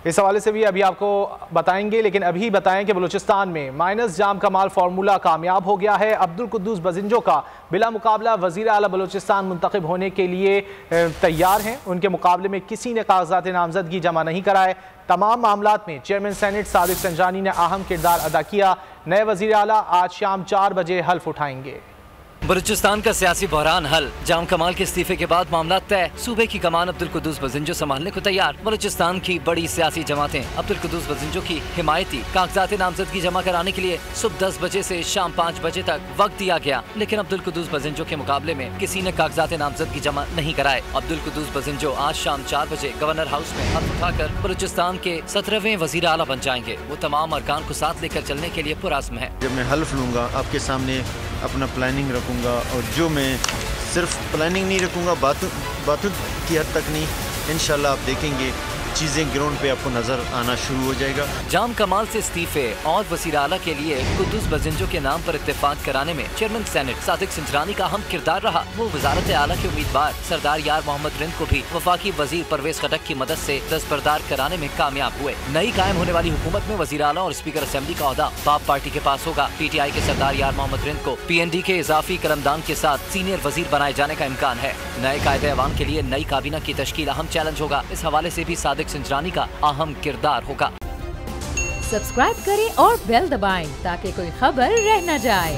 इस हवाले से भी अभी आपको बताएंगे, लेकिन अभी बताएं कि बलूचिस्तान में माइनस जाम कमाल फार्मूला कामयाब हो गया है। अब्दुल कुद्दूस बजिंजो का बिला मुकाबला वज़ीर आला बलूचिस्तान मुंतखब होने के लिए तैयार हैं। उनके मुकाबले में किसी ने कागजात नामजदगी जमा नहीं कराए। तमाम मामलात में चेयरमैन सेनेट सादिक संजानी ने अहम किरदार अदा किया। नए वज़ीर आला आज शाम 4 बजे हल्फ उठाएंगे। बलूचिस्तान का सियासी बहरान हल, जाम कमाल के इस्तीफे के बाद मामला तय। सूबे की कमान अब्दुल कुद्दूस बजिंजो संभालने को तैयार। बलूचिस्तान की बड़ी सियासी जमातें अब्दुल कुद्दूस बजिंजो की हिमायती कागजात नामजदगी जमा कराने के लिए सुबह 10 बजे से शाम 5 बजे तक वक्त दिया गया, लेकिन अब्दुल कुद्दूस बजिंजो के मुकाबले में किसी ने कागजात नामजदगी जमा नहीं कराए। अब्दुल कुद्दूस बजिंजो आज शाम 4 बजे गवर्नर हाउस में हल्फ उठाकर बलूचिस्तान के 17वें वजीर आला बन जाएंगे। वो तमाम अरकान को साथ लेकर चलने के लिए पुरअज़्म है। जब मैं हल्फ लूंगा आपके सामने अपना प्लानिंग रखूंगा, और जो मैं सिर्फ प्लानिंग नहीं रखूंगा, बातों की हद तक नहीं, इंशाल्लाह आप देखेंगे चीजें ग्राउंड पे आपको नजर आना शुरू हो जाएगा। जाम कमाल से इस्तीफे और वज़ीर आला के लिए कुद्दूस बजिंजो के नाम पर इत्तेफाक कराने में चेयरमैन सेनेट सादिक संजरानी का अहम किरदार रहा। वो वजारत आला के उम्मीदवार सरदार यार मोहम्मद रिंद को भी वफाकी वजीर परवेज खटक की मदद से दस्तबरदार कराने में कामयाब हुए। नई कायम होने वाली हुकूमत में वज़ीर आला और स्पीकर असेंबली का ओहदा बाप पार्टी के पास होगा। PTI के सरदार यार मोहम्मद रिंद को PND के इजाफी कलमदान के साथ सीनियर वजीर बनाए जाने का इम्कान है। नए कायदे अवाम के लिए नई काबीना की तश्कील अहम चैलेंज होगा। इस हवाले से भी सादिक संजरानी का अहम किरदार होगा। सब्सक्राइब करें और बेल दबाएं ताकि कोई खबर रह न जाए।